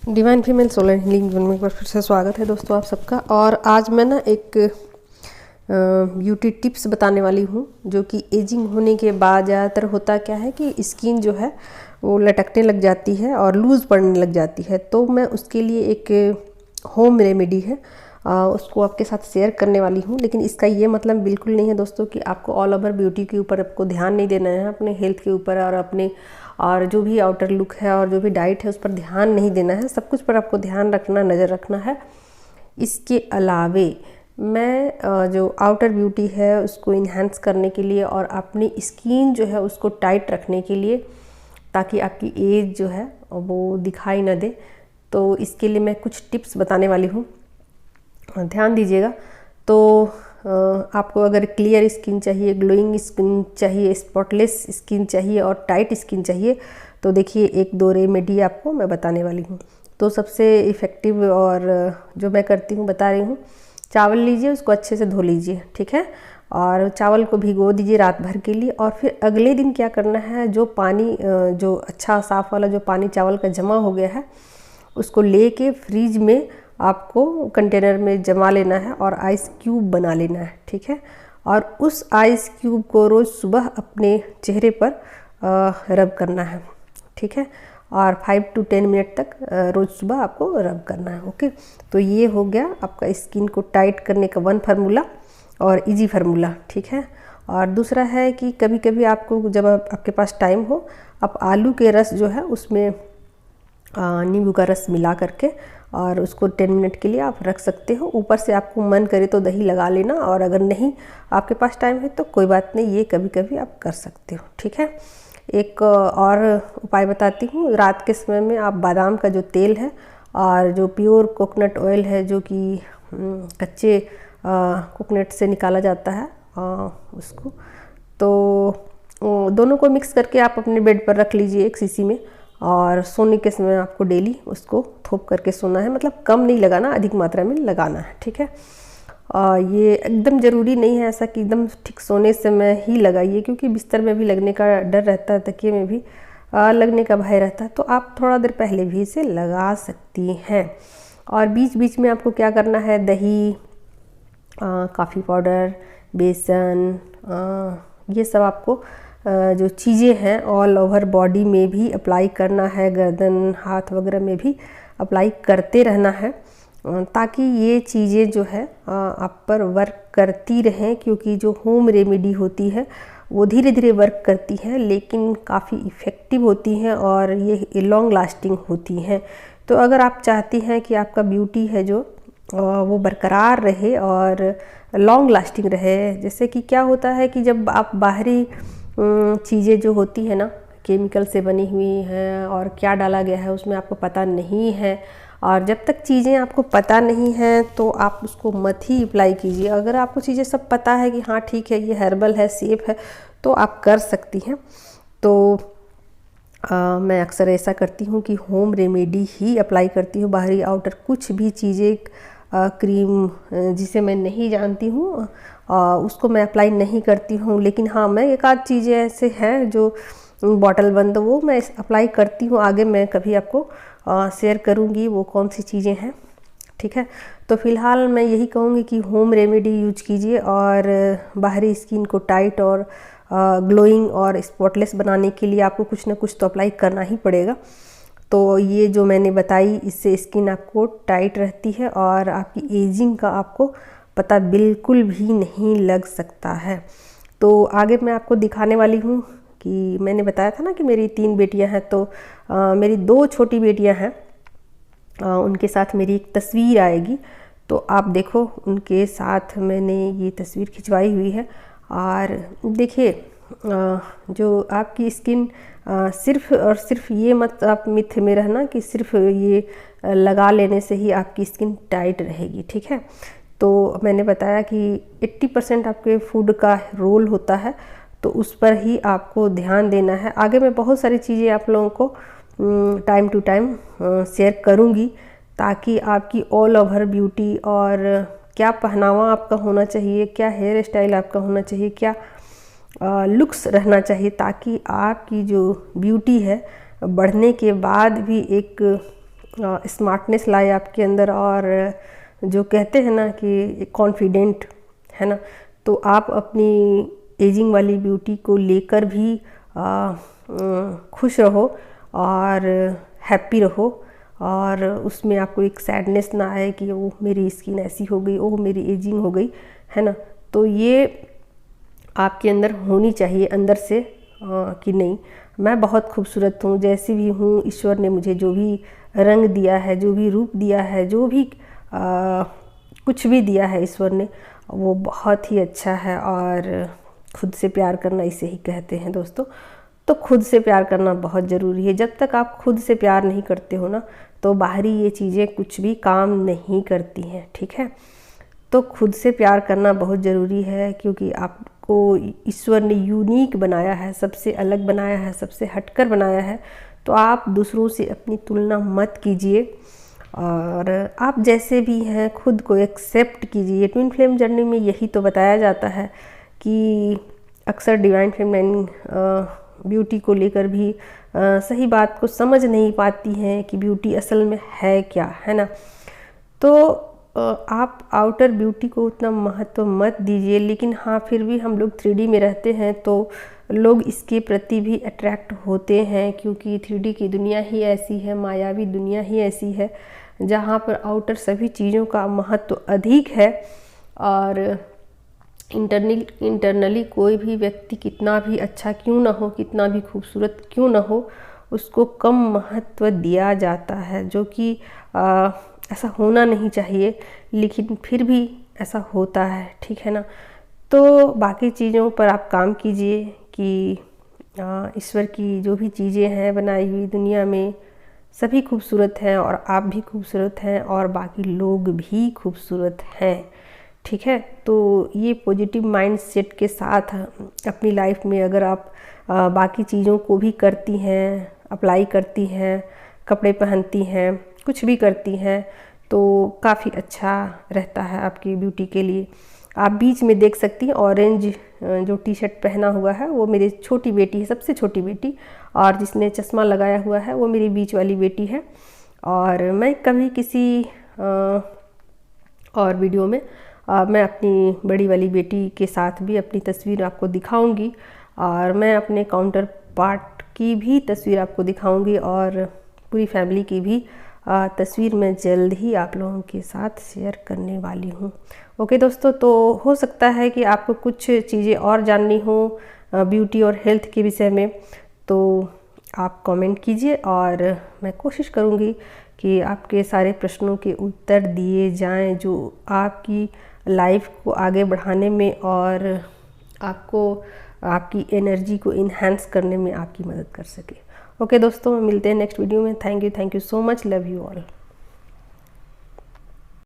Divine female solar healing में एक बार फिर से स्वागत है दोस्तों आप सबका। और आज मैं ना एक ब्यूटी टिप्स बताने वाली हूँ जो कि एजिंग होने के बाद ज़्यादातर होता क्या है कि स्किन जो है वो लटकने लग जाती है और लूज़ पड़ने लग जाती है। तो मैं उसके लिए एक होम रेमेडी है उसको आपके साथ शेयर करने वाली हूँ। लेकिन इसका ये मतलब बिल्कुल नहीं है दोस्तों कि आपको ऑल ओवर ब्यूटी के ऊपर आपको ध्यान नहीं देना है, अपने हेल्थ के ऊपर और अपने और जो भी आउटर लुक है और जो भी डाइट है उस पर ध्यान नहीं देना है। सब कुछ पर आपको ध्यान रखना, नज़र रखना है। इसके अलावे मैं जो आउटर ब्यूटी है उसको इन्हेंस करने के लिए और अपनी स्किन जो है उसको टाइट रखने के लिए, ताकि आपकी एज जो है वो दिखाई न दे, तो इसके लिए मैं कुछ टिप्स बताने वाली हूँ। ध्यान दीजिएगा। तो आपको अगर क्लियर स्किन चाहिए, ग्लोइंग स्किन चाहिए, स्पॉटलेस स्किन चाहिए और टाइट स्किन चाहिए तो देखिए एक दो रेमेडी आपको मैं बताने वाली हूँ। तो सबसे इफ़ेक्टिव और जो मैं करती हूँ बता रही हूँ, चावल लीजिए, उसको अच्छे से धो लीजिए, ठीक है, और चावल को भिगो दीजिए रात भर के लिए। और फिर अगले दिन क्या करना है, जो पानी जो अच्छा साफ़ वाला जो पानी चावल का जमा हो गया है उसको लेके फ्रिज में आपको कंटेनर में जमा लेना है और आइस क्यूब बना लेना है, ठीक है। और उस आइस क्यूब को रोज़ सुबह अपने चेहरे पर रब करना है, ठीक है, और 5 to 10 मिनट तक रोज़ सुबह आपको रब करना है। ओके, तो ये हो गया आपका स्किन को टाइट करने का वन फार्मूला और इजी फार्मूला, ठीक है। और दूसरा है कि कभी कभी आपको जब आपके पास टाइम हो, आप आलू के रस जो है उसमें नींबू का रस मिला करके और उसको 10 मिनट के लिए आप रख सकते हो। ऊपर से आपको मन करे तो दही लगा लेना, और अगर नहीं आपके पास टाइम है तो कोई बात नहीं, ये कभी कभी आप कर सकते हो, ठीक है। एक और उपाय बताती हूँ। रात के समय में आप बादाम का जो तेल है और जो प्योर कोकोनट ऑयल है, जो कि कच्चे कोकोनट से निकाला जाता है उसको, तो दोनों को मिक्स करके आप अपने बेड पर रख लीजिए एक शीशी में। और सोने के समय आपको डेली उसको थोप करके सोना है, मतलब कम नहीं लगाना, अधिक मात्रा में लगाना है, ठीक है। ये एकदम ज़रूरी नहीं है ऐसा कि एकदम ठीक सोने समय ही लगाइए, क्योंकि बिस्तर में भी लगने का डर रहता है, तकिए में भी लगने का भय रहता है, तो आप थोड़ा देर पहले भी इसे लगा सकती हैं। और बीच बीच में आपको क्या करना है, दही, कॉफ़ी पाउडर, बेसन, ये सब आपको जो चीज़ें हैं ऑल ओवर बॉडी में भी अप्लाई करना है, गर्दन, हाथ वगैरह में भी अप्लाई करते रहना है, ताकि ये चीज़ें जो है आप पर वर्क करती रहें। क्योंकि जो होम रेमेडी होती है वो धीरे धीरे वर्क करती है, लेकिन काफ़ी इफ़ेक्टिव होती हैं और ये लॉन्ग लास्टिंग होती हैं। तो अगर आप चाहती हैं कि आपका ब्यूटी है जो वो बरकरार रहे और लॉन्ग लास्टिंग रहे, जैसे कि क्या होता है कि जब आप बाहरी चीज़ें जो होती है ना, केमिकल से बनी हुई हैं और क्या डाला गया है उसमें आपको पता नहीं है, और जब तक चीज़ें आपको पता नहीं है तो आप उसको मत ही अप्लाई कीजिए। अगर आपको चीज़ें सब पता है कि हाँ ठीक है, ये हर्बल है, सेफ है, तो आप कर सकती हैं। तो मैं अक्सर ऐसा करती हूँ कि होम रेमेडी ही अप्लाई करती हूँ। बाहरी आउटर कुछ भी चीज़ें, क्रीम जिसे मैं नहीं जानती हूँ उसको मैं अप्लाई नहीं करती हूँ। लेकिन हाँ, मैं एक आध चीज़ें ऐसे हैं जो बॉटल बंद, वो मैं अप्लाई करती हूँ। आगे मैं कभी आपको शेयर करूँगी वो कौन सी चीज़ें हैं, ठीक है। तो फ़िलहाल मैं यही कहूँगी कि होम रेमेडी यूज कीजिए और बाहरी स्किन को टाइट और ग्लोइंग और स्पॉटलेस बनाने के लिए आपको कुछ ना कुछ तो अप्लाई करना ही पड़ेगा। तो ये जो मैंने बताई, इससे स्किन आपको टाइट रहती है और आपकी एजिंग का आपको पता बिल्कुल भी नहीं लग सकता है। तो आगे मैं आपको दिखाने वाली हूँ कि मैंने बताया था ना कि मेरी 3 बेटियां हैं, तो मेरी 2 छोटी बेटियां हैं, उनके साथ मेरी एक तस्वीर आएगी, तो आप देखो उनके साथ मैंने ये तस्वीर खिंचवाई हुई है। और देखिए जो आपकी स्किन सिर्फ और सिर्फ ये मत आप मिथ में रहना कि सिर्फ ये लगा लेने से ही आपकी स्किन टाइट रहेगी, ठीक है। तो मैंने बताया कि 80% आपके फूड का रोल होता है, तो उस पर ही आपको ध्यान देना है। आगे मैं बहुत सारी चीज़ें आप लोगों को टाइम टू टाइम शेयर करूँगी, ताकि आपकी ऑल ओवर ब्यूटी और क्या पहनावा आपका होना चाहिए, क्या हेयर स्टाइल आपका होना चाहिए, क्या लुक्स रहना चाहिए, ताकि आपकी जो ब्यूटी है बढ़ने के बाद भी एक स्मार्टनेस लाए आपके अंदर, और जो कहते हैं ना कि कॉन्फिडेंट, है ना, तो आप अपनी एजिंग वाली ब्यूटी को लेकर भी खुश रहो और हैप्पी रहो, और उसमें आपको एक सैडनेस ना आए कि ओह मेरी स्किन ऐसी हो गई, ओह मेरी एजिंग हो गई, है ना। तो ये आपके अंदर होनी चाहिए अंदर से कि नहीं, मैं बहुत खूबसूरत हूँ, जैसी भी हूँ, ईश्वर ने मुझे जो भी रंग दिया है, जो भी रूप दिया है, जो भी कुछ भी दिया है ईश्वर ने, वो बहुत ही अच्छा है। और खुद से प्यार करना इसे ही कहते हैं दोस्तों। तो खुद से प्यार करना बहुत ज़रूरी है। जब तक आप खुद से प्यार नहीं करते हो ना, तो बाहरी ये चीज़ें कुछ भी काम नहीं करती हैं, ठीक है। तो खुद से प्यार करना बहुत ज़रूरी है, क्योंकि आपको ईश्वर ने यूनिक बनाया है, सबसे अलग बनाया है, सबसे हटकर बनाया है। तो आप दूसरों से अपनी तुलना मत कीजिए, और आप जैसे भी हैं खुद को एक्सेप्ट कीजिए। ट्विन फ्लेम जर्नी में यही तो बताया जाता है कि अक्सर डिवाइन फेमिनाइन ब्यूटी को लेकर भी सही बात को समझ नहीं पाती हैं कि ब्यूटी असल में है क्या, है ना। तो आप आउटर ब्यूटी को उतना महत्व मत दीजिए, लेकिन हाँ फिर भी हम लोग 3D में रहते हैं तो लोग इसके प्रति भी अट्रैक्ट होते हैं, क्योंकि 3D की दुनिया ही ऐसी है, मायावी दुनिया ही ऐसी है, जहाँ पर आउटर सभी चीज़ों का महत्व अधिक है। और इंटरनली कोई भी व्यक्ति कितना भी अच्छा क्यों ना हो, कितना भी खूबसूरत क्यों ना हो, उसको कम महत्व दिया जाता है, जो कि ऐसा होना नहीं चाहिए, लेकिन फिर भी ऐसा होता है, ठीक है ना। तो बाकी चीज़ों पर आप काम कीजिए कि ईश्वर की जो भी चीज़ें हैं बनाई हुई दुनिया में, सभी खूबसूरत हैं, और आप भी खूबसूरत हैं, और बाकी लोग भी खूबसूरत हैं, ठीक है। तो ये पॉजिटिव माइंडसेट के साथ अपनी लाइफ में अगर आप बाकी चीज़ों को भी करती हैं, अप्लाई करती हैं, कपड़े पहनती हैं, कुछ भी करती हैं, तो काफ़ी अच्छा रहता है आपकी ब्यूटी के लिए। आप बीच में देख सकती हैं ऑरेंज जो टी शर्ट पहना हुआ है वो मेरी छोटी बेटी है, सबसे छोटी बेटी, और जिसने चश्मा लगाया हुआ है वो मेरी बीच वाली बेटी है। और मैं कभी किसी और वीडियो में मैं अपनी बड़ी वाली बेटी के साथ भी अपनी तस्वीर आपको दिखाऊंगी, और मैं अपने काउंटर पार्ट की भी तस्वीर आपको दिखाऊंगी, और पूरी फैमिली की भी तस्वीर मैं जल्द ही आप लोगों के साथ शेयर करने वाली हूँ। ओके दोस्तों, तो हो सकता है कि आपको कुछ चीज़ें और जाननी हो ब्यूटी और हेल्थ के विषय में, तो आप कमेंट कीजिए, और मैं कोशिश करूँगी कि आपके सारे प्रश्नों के उत्तर दिए जाएं, जो आपकी लाइफ को आगे बढ़ाने में और आपको आपकी एनर्जी को इन्हांस करने में आपकी मदद कर सके। ओके दोस्तों, मिलते हैं नेक्स्ट वीडियो में। Thank you so much, love you all.